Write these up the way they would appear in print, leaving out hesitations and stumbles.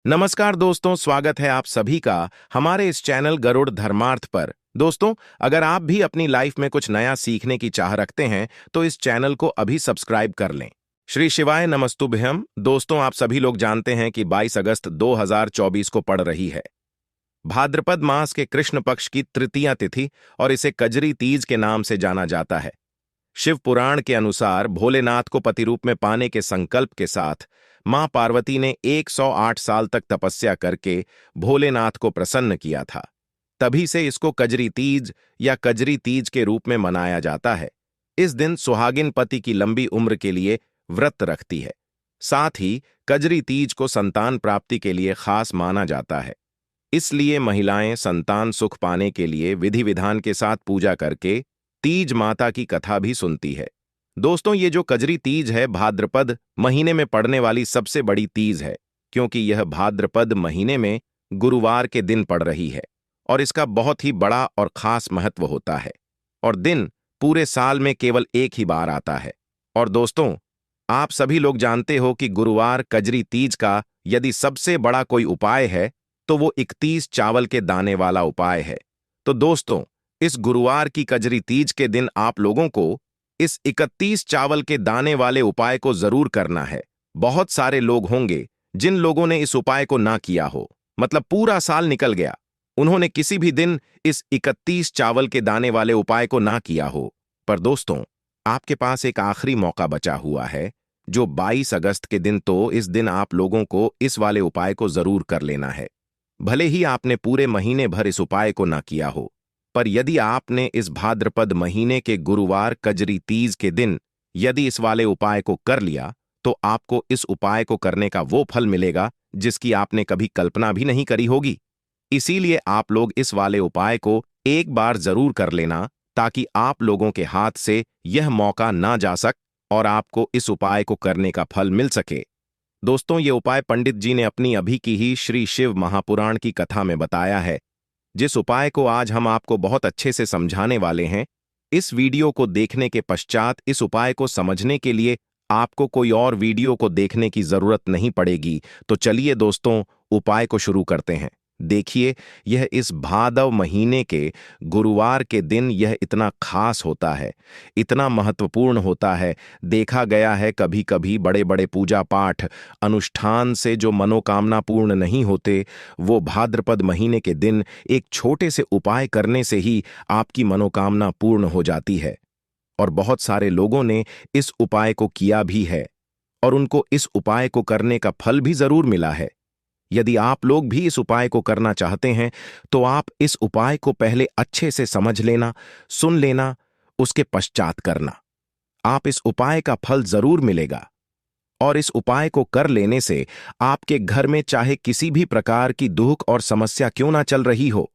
नमस्कार दोस्तों, स्वागत है आप सभी का हमारे इस चैनल गरुड़ धर्मार्थ पर। दोस्तों, अगर आप भी अपनी लाइफ में कुछ नया सीखने की चाह रखते हैं तो इस चैनल को अभी सब्सक्राइब कर लें। श्री शिवाय नमस्तुभ्यम। दोस्तों, आप सभी लोग जानते हैं कि 22 अगस्त 2024 को पड़ रही है भाद्रपद मास के कृष्ण पक्ष की तृतीया तिथि और इसे कजरी तीज के नाम से जाना जाता है। शिव पुराण के अनुसार भोलेनाथ को पति रूप में पाने के संकल्प के साथ मां पार्वती ने 108 साल तक तपस्या करके भोलेनाथ को प्रसन्न किया था। तभी से इसको कजरी तीज या कजरी तीज के रूप में मनाया जाता है। इस दिन सुहागिन पति की लंबी उम्र के लिए व्रत रखती है। साथ ही कजरी तीज को संतान प्राप्ति के लिए खास माना जाता है। इसलिए महिलाएं संतान सुख पाने के लिए विधि विधान के साथ पूजा करके तीज माता की कथा भी सुनती है। दोस्तों, ये जो कजरी तीज है भाद्रपद महीने में पड़ने वाली सबसे बड़ी तीज है, क्योंकि यह भाद्रपद महीने में गुरुवार के दिन पड़ रही है और इसका बहुत ही बड़ा और खास महत्व होता है। और दिन पूरे साल में केवल एक ही बार आता है। और दोस्तों, आप सभी लोग जानते हो कि गुरुवार कजरी तीज का यदि सबसे बड़ा कोई उपाय है तो वो 31 चावल के दाने वाला उपाय है। तो दोस्तों, इस गुरुवार की कजरी तीज के दिन आप लोगों को इस 31 चावल के दाने वाले उपाय को जरूर करना है। बहुत सारे लोग होंगे जिन लोगों ने इस उपाय को ना किया हो, मतलब पूरा साल निकल गया, उन्होंने किसी भी दिन इस 31 चावल के दाने वाले उपाय को ना किया हो। पर दोस्तों, आपके पास एक आखिरी मौका बचा हुआ है, जो 22 अगस्त के दिन। तो इस दिन आप लोगों को इस वाले उपाय को जरूर कर लेना है। भले ही आपने पूरे महीने भर इस उपाय को ना किया हो, पर यदि आपने इस भाद्रपद महीने के गुरुवार कजरी तीज के दिन यदि इस वाले उपाय को कर लिया तो आपको इस उपाय को करने का वो फल मिलेगा जिसकी आपने कभी कल्पना भी नहीं करी होगी। इसीलिए आप लोग इस वाले उपाय को एक बार जरूर कर लेना, ताकि आप लोगों के हाथ से यह मौका ना जा सक और आपको इस उपाय को करने का फल मिल सके। दोस्तों, ये उपाय पंडित जी ने अपनी अभी की ही श्री शिव महापुराण की कथा में बताया है, जिस उपाय को आज हम आपको बहुत अच्छे से समझाने वाले हैं। इस वीडियो को देखने के पश्चात इस उपाय को समझने के लिए आपको कोई और वीडियो को देखने की जरूरत नहीं पड़ेगी। तो चलिए दोस्तों, उपाय को शुरू करते हैं। देखिए, यह इस भादव महीने के गुरुवार के दिन यह इतना खास होता है, इतना महत्वपूर्ण होता है। देखा गया है कभी कभी बड़े बड़े पूजा पाठ अनुष्ठान से जो मनोकामना पूर्ण नहीं होते, वो भाद्रपद महीने के दिन एक छोटे से उपाय करने से ही आपकी मनोकामना पूर्ण हो जाती है। और बहुत सारे लोगों ने इस उपाय को किया भी है और उनको इस उपाय को करने का फल भी जरूर मिला है। यदि आप लोग भी इस उपाय को करना चाहते हैं तो आप इस उपाय को पहले अच्छे से समझ लेना, सुन लेना, उसके पश्चात करना। आप इस उपाय का फल जरूर मिलेगा। और इस उपाय को कर लेने से आपके घर में चाहे किसी भी प्रकार की दुख और समस्या क्यों ना चल रही हो,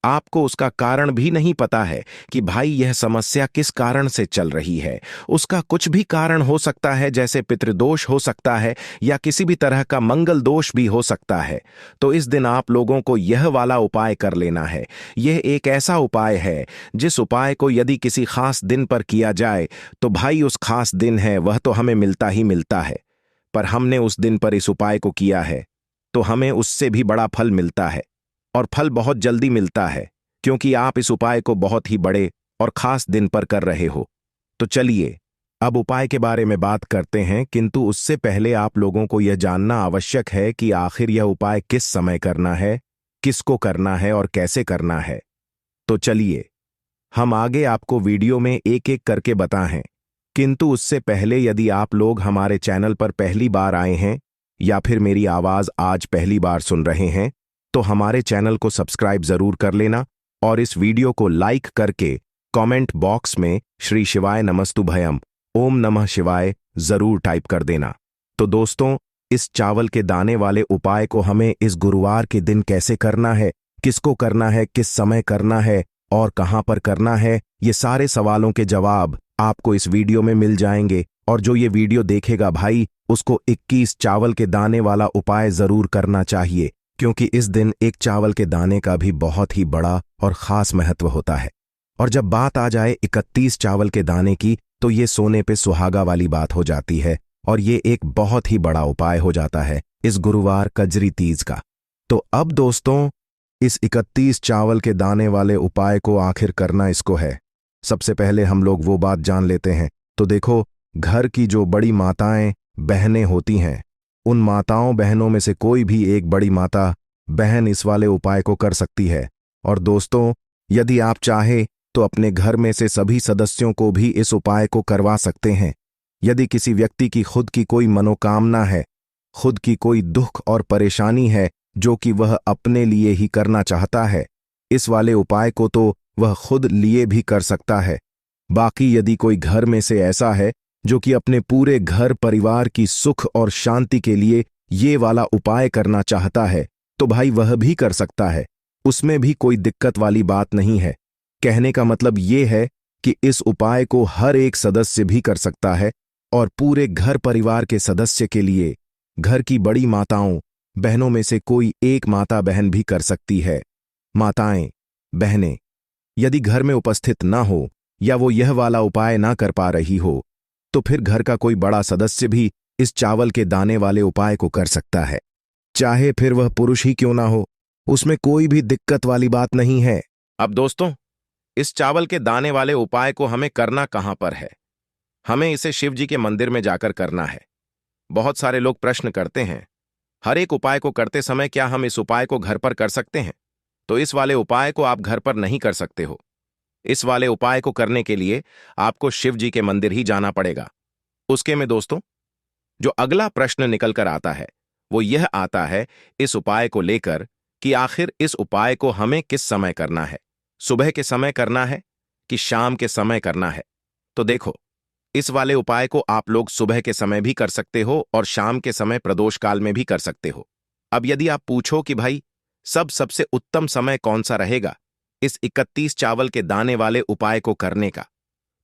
आपको उसका कारण भी नहीं पता है कि भाई यह समस्या किस कारण से चल रही है। उसका कुछ भी कारण हो सकता है, जैसे पितृदोष हो सकता है या किसी भी तरह का मंगल दोष भी हो सकता है। तो इस दिन आप लोगों को यह वाला उपाय कर लेना है। यह एक ऐसा उपाय है जिस उपाय को यदि किसी खास दिन पर किया जाए तो भाई उस खास दिन है वह तो हमें मिलता ही मिलता है। पर हमने उस दिन पर इस उपाय को किया है तो हमें उससे भी बड़ा फल मिलता है, और फल बहुत जल्दी मिलता है, क्योंकि आप इस उपाय को बहुत ही बड़े और खास दिन पर कर रहे हो। तो चलिए अब उपाय के बारे में बात करते हैं, किंतु उससे पहले आप लोगों को यह जानना आवश्यक है कि आखिर यह उपाय किस समय करना है, किसको करना है और कैसे करना है। तो चलिए हम आगे आपको वीडियो में एक एक करके बताएं। किंतु उससे पहले यदि आप लोग हमारे चैनल पर पहली बार आए हैं या फिर मेरी आवाज आज पहली बार सुन रहे हैं, तो हमारे चैनल को सब्सक्राइब जरूर कर लेना और इस वीडियो को लाइक करके कमेंट बॉक्स में श्री शिवाय नमस्तुभयम ओम नमः शिवाय जरूर टाइप कर देना। तो दोस्तों, इस चावल के दाने वाले उपाय को हमें इस गुरुवार के दिन कैसे करना है, किसको करना है, किस समय करना है और कहां पर करना है, ये सारे सवालों के जवाब आपको इस वीडियो में मिल जाएंगे। और जो ये वीडियो देखेगा भाई, उसको 21 चावल के दाने वाला उपाय जरूर करना चाहिए, क्योंकि इस दिन एक चावल के दाने का भी बहुत ही बड़ा और खास महत्व होता है। और जब बात आ जाए 31 चावल के दाने की, तो ये सोने पे सुहागा वाली बात हो जाती है और ये एक बहुत ही बड़ा उपाय हो जाता है। इस गुरुवार कजरी तीज का। तो अब दोस्तों, इस 31 चावल के दाने वाले उपाय को आखिर करना इसको है। सबसे पहले हम लोग वो बात जान लेते हैं। तो देखो, घर की जो बड़ी माताएं बहनें होती हैं, उन माताओं बहनों में से कोई भी एक बड़ी माता बहन इस वाले उपाय को कर सकती है। और दोस्तों, यदि आप चाहे तो अपने घर में से सभी सदस्यों को भी इस उपाय को करवा सकते हैं। यदि किसी व्यक्ति की खुद की कोई मनोकामना है, खुद की कोई दुख और परेशानी है जो कि वह अपने लिए ही करना चाहता है, इस वाले उपाय को तो वह खुद लिए भी कर सकता है। बाकी यदि कोई घर में से ऐसा है जो कि अपने पूरे घर परिवार की सुख और शांति के लिए ये वाला उपाय करना चाहता है, तो भाई वह भी कर सकता है। उसमें भी कोई दिक्कत वाली बात नहीं है। कहने का मतलब ये है कि इस उपाय को हर एक सदस्य भी कर सकता है और पूरे घर परिवार के सदस्य के लिए घर की बड़ी माताओं बहनों में से कोई एक माता बहन भी कर सकती है। माताएं बहनें यदि घर में उपस्थित ना हो या वो यह वाला उपाय ना कर पा रही हो, तो फिर घर का कोई बड़ा सदस्य भी इस चावल के दाने वाले उपाय को कर सकता है। चाहे फिर वह पुरुष ही क्यों ना हो, उसमें कोई भी दिक्कत वाली बात नहीं है। अब दोस्तों, इस चावल के दाने वाले उपाय को हमें करना कहां पर है? हमें इसे शिव जी के मंदिर में जाकर करना है। बहुत सारे लोग प्रश्न करते हैं, हर एक उपाय को करते समय क्या हम इस उपाय को घर पर कर सकते हैं? तो इस वाले उपाय को आप घर पर नहीं कर सकते हो। इस वाले उपाय को करने के लिए आपको शिव जी के मंदिर ही जाना पड़ेगा। उसके में दोस्तों, जो अगला प्रश्न निकल कर आता है वो यह आता है इस उपाय को लेकर कि आखिर इस उपाय को हमें किस समय करना है? सुबह के समय करना है कि शाम के समय करना है? तो देखो, इस वाले उपाय को आप लोग सुबह के समय भी कर सकते हो और शाम के समय प्रदोष काल में भी कर सकते हो। अब यदि आप पूछो कि भाई सबसे उत्तम समय कौन सा रहेगा इस 31 चावल के दाने वाले उपाय को करने का,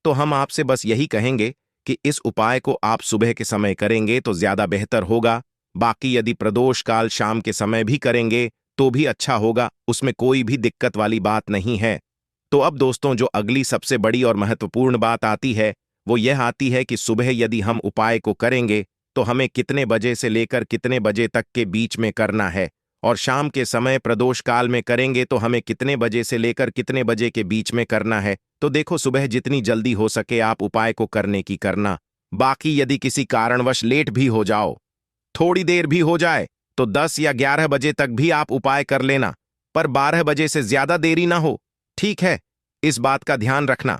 तो हम आपसे बस यही कहेंगे कि इस उपाय को आप सुबह के समय करेंगे तो ज्यादा बेहतर होगा। बाकी यदि प्रदोष काल शाम के समय भी करेंगे तो भी अच्छा होगा, उसमें कोई भी दिक्कत वाली बात नहीं है। तो अब दोस्तों, जो अगली सबसे बड़ी और महत्वपूर्ण बात आती है वो यह आती है कि सुबह यदि हम उपाय को करेंगे तो हमें कितने बजे से लेकर कितने बजे तक के बीच में करना है, और शाम के समय प्रदोष काल में करेंगे तो हमें कितने बजे से लेकर कितने बजे के बीच में करना है। तो देखो, सुबह जितनी जल्दी हो सके आप उपाय को करने की करना। बाकी यदि किसी कारणवश लेट भी हो जाओ, थोड़ी देर भी हो जाए, तो 10 या 11 बजे तक भी आप उपाय कर लेना, पर 12 बजे से ज्यादा देरी ना हो। ठीक है, इस बात का ध्यान रखना।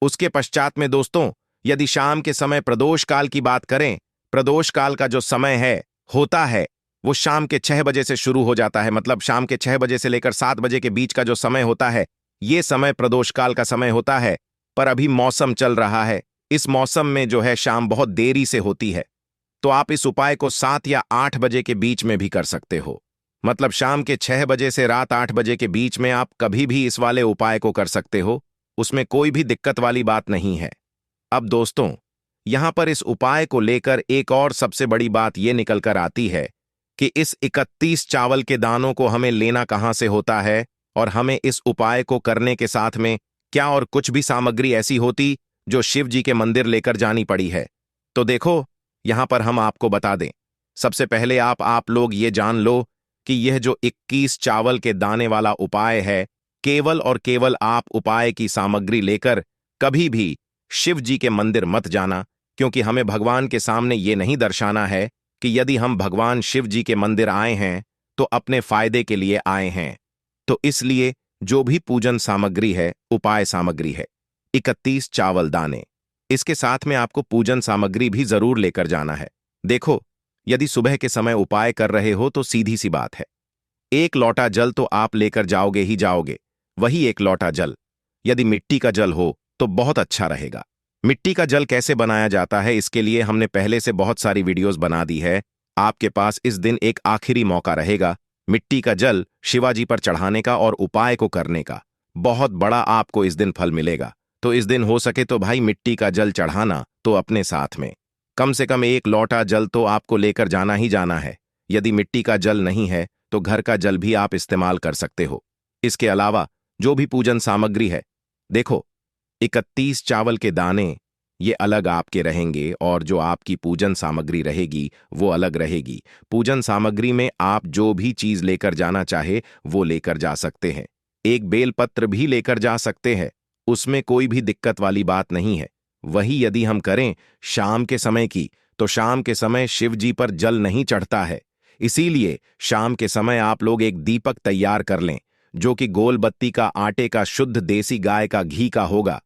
उसके पश्चात में दोस्तों, यदि शाम के समय प्रदोष काल की बात करें, प्रदोष काल का जो समय होता है वो शाम के 6 बजे से शुरू हो जाता है। मतलब शाम के 6 बजे से लेकर 7 बजे के बीच का जो समय होता है, ये समय प्रदोष काल का समय होता है। पर अभी मौसम चल रहा है, इस मौसम में जो है शाम बहुत देरी से होती है, तो आप इस उपाय को 7 या 8 बजे के बीच में भी कर सकते हो। मतलब शाम के 6 बजे से रात 8 बजे के बीच में आप कभी भी इस वाले उपाय को कर सकते हो, उसमें कोई भी दिक्कत वाली बात नहीं है। अब दोस्तों, यहां पर इस उपाय को लेकर एक और सबसे बड़ी बात यह निकल कर आती है कि इस 31 चावल के दानों को हमें लेना कहां से होता है, और हमें इस उपाय को करने के साथ में क्या और कुछ भी सामग्री ऐसी होती जो शिव जी के मंदिर लेकर जानी पड़ी है। तो देखो, यहां पर हम आपको बता दें। सबसे पहले आप लोग ये जान लो कि यह जो 21 चावल के दाने वाला उपाय है, केवल और केवल आप उपाय की सामग्री लेकर कभी भी शिव जी के मंदिर मत जाना, क्योंकि हमें भगवान के सामने ये नहीं दर्शाना है कि यदि हम भगवान शिव जी के मंदिर आए हैं तो अपने फायदे के लिए आए हैं। तो इसलिए जो भी पूजन सामग्री है, उपाय सामग्री है 31 चावल दाने, इसके साथ में आपको पूजन सामग्री भी जरूर लेकर जाना है। देखो, यदि सुबह के समय उपाय कर रहे हो तो सीधी सी बात है, 1 लोटा जल तो आप लेकर जाओगे ही जाओगे। वही 1 लोटा जल यदि मिट्टी का जल हो तो बहुत अच्छा रहेगा। मिट्टी का जल कैसे बनाया जाता है, इसके लिए हमने पहले से बहुत सारी वीडियोस बना दी है। आपके पास इस दिन एक आखिरी मौका रहेगा मिट्टी का जल शिवाजी पर चढ़ाने का और उपाय को करने का। बहुत बड़ा आपको इस दिन फल मिलेगा। तो इस दिन हो सके तो भाई मिट्टी का जल चढ़ाना तो अपने साथ में कम से कम 1 लोटा जल तो आपको लेकर जाना ही जाना है। यदि मिट्टी का जल नहीं है तो घर का जल भी आप इस्तेमाल कर सकते हो। इसके अलावा जो भी पूजन सामग्री है, देखो 31 चावल के दाने ये अलग आपके रहेंगे और जो आपकी पूजन सामग्री रहेगी वो अलग रहेगी। पूजन सामग्री में आप जो भी चीज लेकर जाना चाहे वो लेकर जा सकते हैं। एक बेलपत्र भी लेकर जा सकते हैं, उसमें कोई भी दिक्कत वाली बात नहीं है। वही यदि हम करें शाम के समय की, तो शाम के समय शिव जी पर जल नहीं चढ़ता है। इसीलिए शाम के समय आप लोग एक दीपक तैयार कर लें, जो कि गोल बत्ती का आटे का शुद्ध देसी गाय का घी का होगा,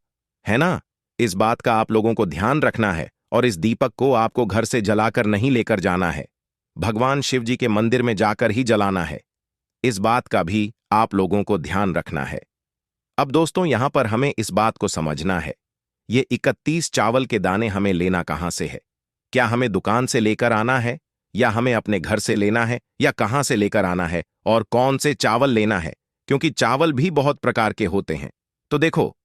है ना। इस बात का आप लोगों को ध्यान रखना है और इस दीपक को आपको घर से जलाकर नहीं लेकर जाना है, भगवान शिव जी के मंदिर में जाकर ही जलाना है। इस बात का भी आप लोगों को ध्यान रखना है। अब दोस्तों यहां पर हमें इस बात को समझना है, ये 31 चावल के दाने हमें लेना कहां से है? क्या हमें दुकान से लेकर आना है, या हमें अपने घर से लेना है, या कहां से लेकर आना है, और कौन से चावल लेना है? क्योंकि चावल भी बहुत प्रकार के होते हैं। तो देखो,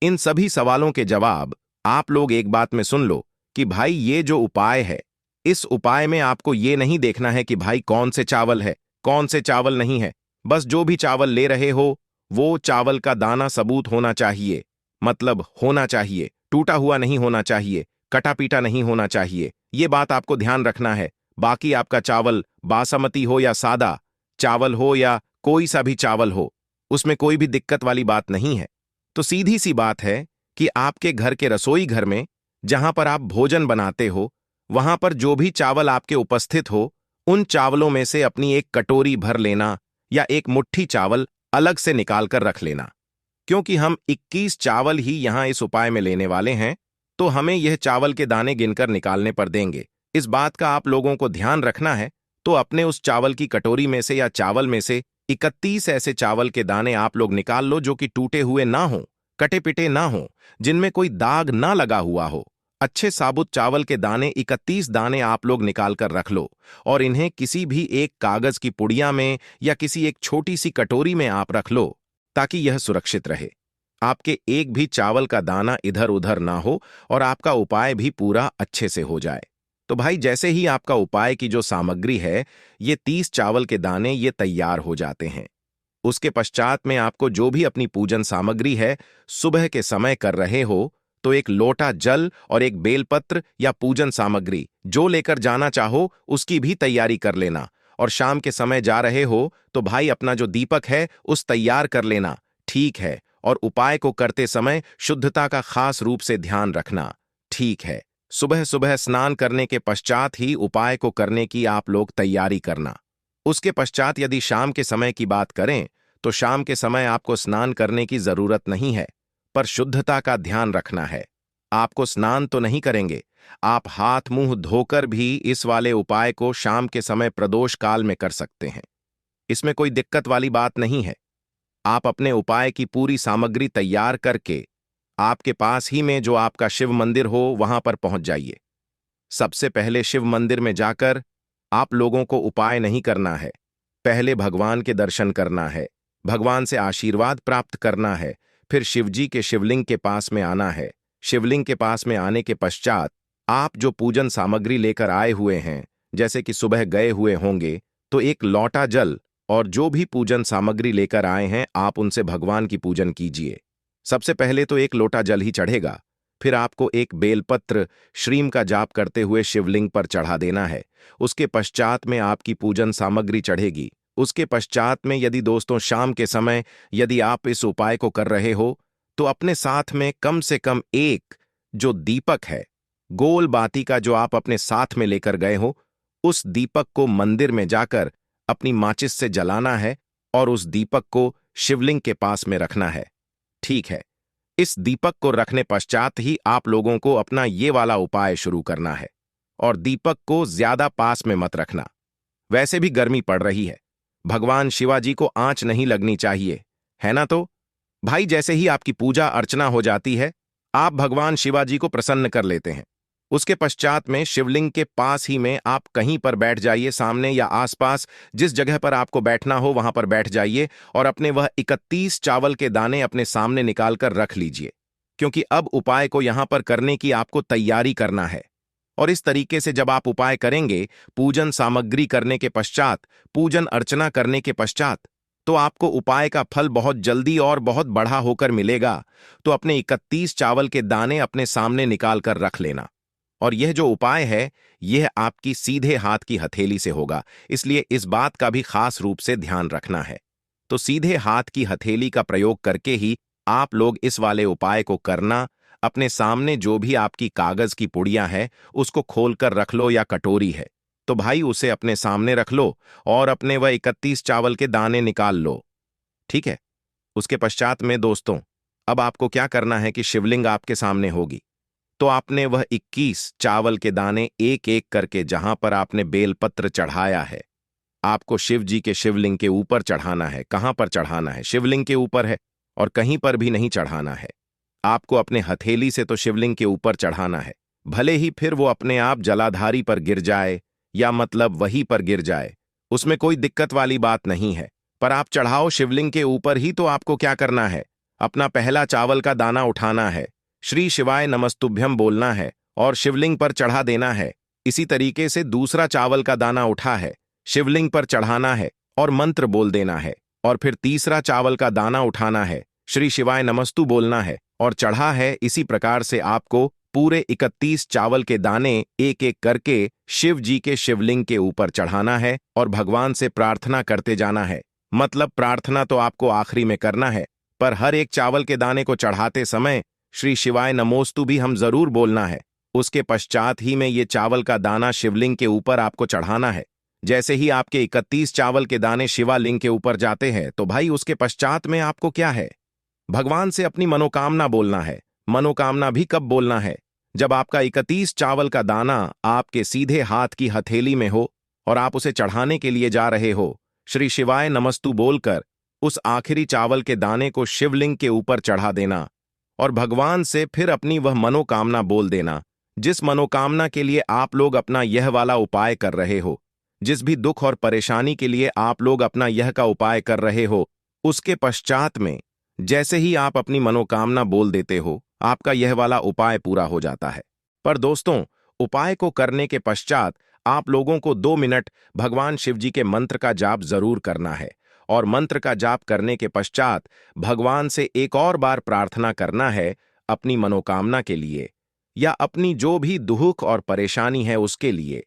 इन सभी सवालों के जवाब आप लोग एक बात में सुन लो कि भाई ये जो उपाय है, इस उपाय में आपको ये नहीं देखना है कि भाई कौन से चावल है, कौन से चावल नहीं है। बस जो भी चावल ले रहे हो वो चावल का दाना सबूत होना चाहिए, मतलब होना चाहिए, टूटा हुआ नहीं होना चाहिए, कटा पीटा नहीं होना चाहिए। ये बात आपको ध्यान रखना है। बाकी आपका चावल बासमती हो या सादा चावल हो या कोई सा भी चावल हो, उसमें कोई भी दिक्कत वाली बात नहीं है। तो सीधी सी बात है कि आपके घर के रसोई घर में जहां पर आप भोजन बनाते हो, वहां पर जो भी चावल आपके उपस्थित हो, उन चावलों में से अपनी एक कटोरी भर लेना या एक मुट्ठी चावल अलग से निकाल कर रख लेना। क्योंकि हम 21 चावल ही यहां इस उपाय में लेने वाले हैं, तो हमें यह चावल के दाने गिनकर निकालने पर देंगे। इस बात का आप लोगों को ध्यान रखना है। तो अपने उस चावल की कटोरी में से या चावल में से 31 ऐसे चावल के दाने आप लोग निकाल लो जो कि टूटे हुए ना हो, कटे पिटे ना हो, जिनमें कोई दाग ना लगा हुआ हो। अच्छे साबुत चावल के दाने 31 दाने आप लोग निकाल कर रख लो और इन्हें किसी भी एक कागज की पुड़िया में या किसी एक छोटी सी कटोरी में आप रख लो, ताकि यह सुरक्षित रहे। आपके एक भी चावल का दाना इधर उधर ना हो और आपका उपाय भी पूरा अच्छे से हो जाए। तो भाई जैसे ही आपका उपाय की जो सामग्री है, ये 30 चावल के दाने ये तैयार हो जाते हैं, उसके पश्चात में आपको जो भी अपनी पूजन सामग्री है सुबह के समय कर रहे हो, तो एक लोटा जल और एक बेलपत्र या पूजन सामग्री जो लेकर जाना चाहो उसकी भी तैयारी कर लेना। और शाम के समय जा रहे हो तो भाई अपना जो दीपक है उस तैयार कर लेना, ठीक है। और उपाय को करते समय शुद्धता का खास रूप से ध्यान रखना, ठीक है। सुबह सुबह स्नान करने के पश्चात ही उपाय को करने की आप लोग तैयारी करना। उसके पश्चात यदि शाम के समय की बात करें तो शाम के समय आपको स्नान करने की जरूरत नहीं है, पर शुद्धता का ध्यान रखना है। आपको स्नान तो नहीं करेंगे, आप हाथ मुंह धोकर भी इस वाले उपाय को शाम के समय प्रदोष काल में कर सकते हैं। इसमें कोई दिक्कत वाली बात नहीं है। आप अपने उपाय की पूरी सामग्री तैयार करके आपके पास ही में जो आपका शिव मंदिर हो वहां पर पहुंच जाइए। सबसे पहले शिव मंदिर में जाकर आप लोगों को उपाय नहीं करना है, पहले भगवान के दर्शन करना है, भगवान से आशीर्वाद प्राप्त करना है, फिर शिवजी के शिवलिंग के पास में आना है। शिवलिंग के पास में आने के पश्चात आप जो पूजन सामग्री लेकर आए हुए हैं, जैसे कि सुबह गए हुए होंगे, तो एक लोटा जल और जो भी पूजन सामग्री लेकर आए हैं आप उनसे भगवान की पूजन कीजिए। सबसे पहले तो एक लोटा जल ही चढ़ेगा, फिर आपको एक बेलपत्र श्रीम का जाप करते हुए शिवलिंग पर चढ़ा देना है। उसके पश्चात में आपकी पूजन सामग्री चढ़ेगी। उसके पश्चात में यदि दोस्तों शाम के समय यदि आप इस उपाय को कर रहे हो, तो अपने साथ में कम से कम एक जो दीपक है, गोल बाती का जो आप अपने साथ में लेकर गए हो, उस दीपक को मंदिर में जाकर अपनी माचिस से जलाना है और उस दीपक को शिवलिंग के पास में रखना है, ठीक है। इस दीपक को रखने पश्चात ही आप लोगों को अपना ये वाला उपाय शुरू करना है। और दीपक को ज्यादा पास में मत रखना, वैसे भी गर्मी पड़ रही है, भगवान शिवाजी को आंच नहीं लगनी चाहिए, है ना। तो भाई जैसे ही आपकी पूजा अर्चना हो जाती है, आप भगवान शिवाजी को प्रसन्न कर लेते हैं। उसके पश्चात में शिवलिंग के पास ही में आप कहीं पर बैठ जाइए, सामने या आसपास जिस जगह पर आपको बैठना हो वहां पर बैठ जाइए और अपने वह 31 चावल के दाने अपने सामने निकालकर रख लीजिए, क्योंकि अब उपाय को यहां पर करने की आपको तैयारी करना है। और इस तरीके से जब आप उपाय करेंगे, पूजन सामग्री करने के पश्चात, पूजन अर्चना करने के पश्चात, तो आपको उपाय का फल बहुत जल्दी और बहुत बड़ा होकर मिलेगा। तो अपने 31 चावल के दाने अपने सामने निकाल कर रख लेना। और यह जो उपाय है, यह आपकी सीधे हाथ की हथेली से होगा, इसलिए इस बात का भी खास रूप से ध्यान रखना है। तो सीधे हाथ की हथेली का प्रयोग करके ही आप लोग इस वाले उपाय को करना। अपने सामने जो भी आपकी कागज की पुड़ियां है, उसको खोलकर रख लो, या कटोरी है तो भाई उसे अपने सामने रख लो और अपने वह 31 चावल के दाने निकाल लो। ठीक है। उसके पश्चात में दोस्तों, अब आपको क्या करना है कि शिवलिंग आपके सामने होगी। तो आपने वह 21 चावल के दाने एक एक करके जहां पर आपने बेलपत्र चढ़ाया है, आपको शिव जी के शिवलिंग के ऊपर चढ़ाना है। कहां पर चढ़ाना है? शिवलिंग के ऊपर है, और कहीं पर भी नहीं चढ़ाना है। आपको अपने हथेली से तो शिवलिंग के ऊपर चढ़ाना है। भले ही फिर वो अपने आप जलाधारी पर गिर जाए, या मतलब वहीं पर गिर जाए, उसमें कोई दिक्कत वाली बात नहीं है। पर आप चढ़ाओ शिवलिंग के ऊपर ही। तो आपको क्या करना है? अपना पहला चावल का दाना उठाना है, श्री शिवाय नमस्तुभ्यम बोलना है और शिवलिंग पर चढ़ा देना है। इसी तरीके से दूसरा चावल का दाना उठा है, शिवलिंग पर चढ़ाना है और मंत्र बोल देना है। और फिर तीसरा चावल का दाना उठाना है, श्री शिवाय नमस्तु बोलना है और चढ़ा है। इसी प्रकार से आपको पूरे 31 चावल के दाने एक एक करके शिव जी के शिवलिंग के ऊपर चढ़ाना है और भगवान से प्रार्थना करते जाना है। मतलब प्रार्थना तो आपको आखिरी में करना है, पर हर एक चावल के दाने को चढ़ाते समय श्री शिवाय नमोस्तु भी हम जरूर बोलना है। उसके पश्चात ही में ये चावल का दाना शिवलिंग के ऊपर आपको चढ़ाना है। जैसे ही आपके 31 चावल के दाने शिवालिंग के ऊपर जाते हैं, तो भाई उसके पश्चात में आपको क्या है? भगवान से अपनी मनोकामना बोलना है। मनोकामना भी कब बोलना है? जब आपका 31 चावल का दाना आपके सीधे हाथ की हथेली में हो और आप उसे चढ़ाने के लिए जा रहे हो। श्री शिवाय नमस्तु बोलकर उस आखिरी चावल के दाने को शिवलिंग के ऊपर चढ़ा देना और भगवान से फिर अपनी वह मनोकामना बोल देना, जिस मनोकामना के लिए आप लोग अपना यह वाला उपाय कर रहे हो। जिस भी दुख और परेशानी के लिए आप लोग अपना यह का उपाय कर रहे हो, उसके पश्चात में जैसे ही आप अपनी मनोकामना बोल देते हो, आपका यह वाला उपाय पूरा हो जाता है। पर दोस्तों, उपाय को करने के पश्चात आप लोगों को 2 मिनट भगवान शिव जी के मंत्र का जाप जरूर करना है। और मंत्र का जाप करने के पश्चात भगवान से एक और बार प्रार्थना करना है अपनी मनोकामना के लिए, या अपनी जो भी दुख और परेशानी है उसके लिए।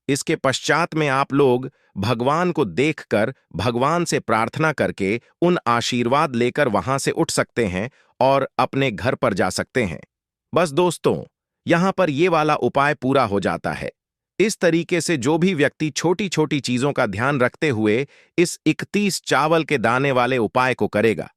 इसके पश्चात में आप लोग भगवान को देखकर भगवान से प्रार्थना करके उन आशीर्वाद लेकर वहां से उठ सकते हैं और अपने घर पर जा सकते हैं। बस दोस्तों, यहां पर ये वाला उपाय पूरा हो जाता है। इस तरीके से जो भी व्यक्ति छोटी छोटी चीजों का ध्यान रखते हुए इस 31 चावल के दाने वाले उपाय को करेगा,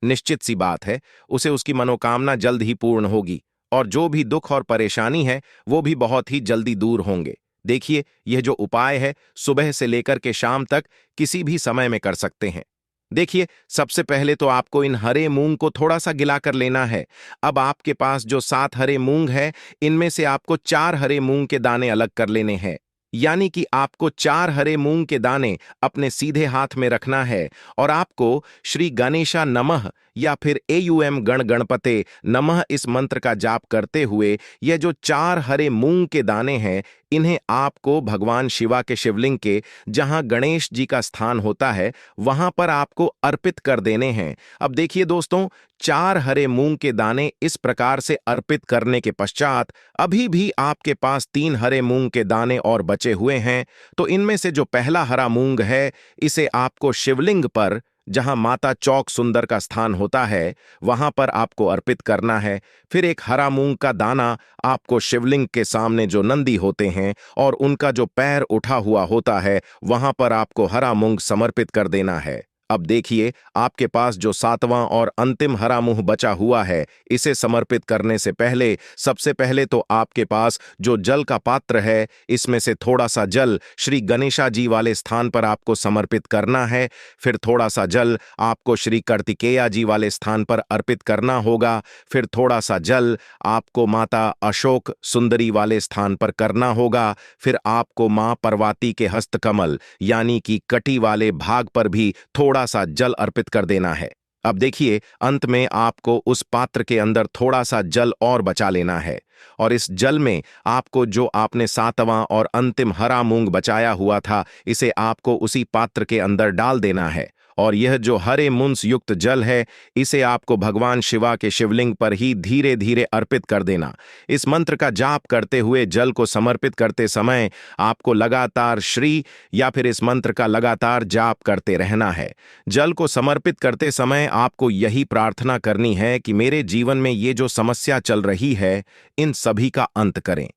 निश्चित सी बात है उसे उसकी मनोकामना जल्द ही पूर्ण होगी और जो भी दुख और परेशानी है वो भी बहुत ही जल्दी दूर होंगे। देखिए, यह जो उपाय है सुबह से लेकर के शाम तक किसी भी समय में कर सकते हैं। देखिए, सबसे पहले तो आपको इन हरे मूंग को थोड़ा सा गिला कर लेना है। अब आपके पास जो 7 हरे मूंग है, इनमें से आपको 4 हरे मूंग के दाने अलग कर लेने हैं। यानी कि आपको 4 हरे मूंग के दाने अपने सीधे हाथ में रखना है और आपको श्री गणेशा नमः या फिर एयुएम गण गणपते नमः इस मंत्र का जाप करते हुए यह जो 4 हरे मूंग के दाने हैं, इन्हें आपको भगवान शिवा के शिवलिंग के जहां गणेश जी का स्थान होता है वहां पर आपको अर्पित कर देने हैं। अब देखिए दोस्तों, 4 हरे मूंग के दाने इस प्रकार से अर्पित करने के पश्चात अभी भी आपके पास 3 हरे मूंग के दाने और बचे हुए हैं। तो इनमें से जो पहला हरा मूंग है, इसे आपको शिवलिंग पर जहां माता चौक सुंदर का स्थान होता है वहां पर आपको अर्पित करना है। फिर एक हरा मूंग का दाना आपको शिवलिंग के सामने जो नंदी होते हैं और उनका जो पैर उठा हुआ होता है वहां पर आपको हरा मूंग समर्पित कर देना है। अब देखिए, आपके पास जो 7वां और अंतिम हरा मूंग बचा हुआ है, इसे समर्पित करने से पहले सबसे पहले तो आपके पास जो जल का पात्र है, इसमें से थोड़ा सा जल श्री गणेशा जी वाले स्थान पर आपको समर्पित करना है। फिर थोड़ा सा जल आपको श्री कार्तिकेया जी वाले स्थान पर अर्पित करना होगा। फिर थोड़ा सा जल आपको माता अशोक सुंदरी वाले स्थान पर करना होगा। फिर आपको मां पार्वती के हस्तकमल यानी कि कटी वाले भाग पर भी थोड़ा सा जल अर्पित कर देना है। अब देखिए, अंत में आपको उस पात्र के अंदर थोड़ा सा जल और बचा लेना है और इस जल में आपको जो आपने 7वां और अंतिम हरा मूंग बचाया हुआ था, इसे आपको उसी पात्र के अंदर डाल देना है और यह जो हरे मुंस युक्त जल है, इसे आपको भगवान शिवा के शिवलिंग पर ही धीरे धीरे अर्पित कर देना। इस मंत्र का जाप करते हुए जल को समर्पित करते समय आपको लगातार श्री या फिर इस मंत्र का लगातार जाप करते रहना है। जल को समर्पित करते समय आपको यही प्रार्थना करनी है कि मेरे जीवन में ये जो समस्या चल रही है, इन सभी का अंत करें।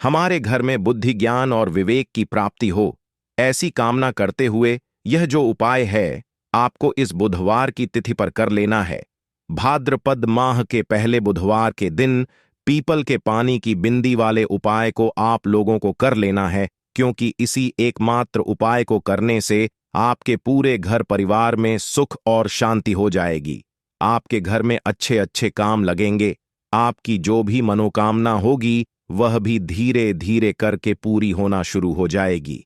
हमारे घर में बुद्धि, ज्ञान और विवेक की प्राप्ति हो, ऐसी कामना करते हुए यह जो उपाय है आपको इस बुधवार की तिथि पर कर लेना है। भाद्रपद माह के पहले बुधवार के दिन पीपल के पानी की बिंदी वाले उपाय को आप लोगों को कर लेना है, क्योंकि इसी एकमात्र उपाय को करने से आपके पूरे घर परिवार में सुख और शांति हो जाएगी। आपके घर में अच्छे अच्छे काम लगेंगे। आपकी जो भी मनोकामना होगी वह भी धीरे धीरे करके पूरी होना शुरू हो जाएगी।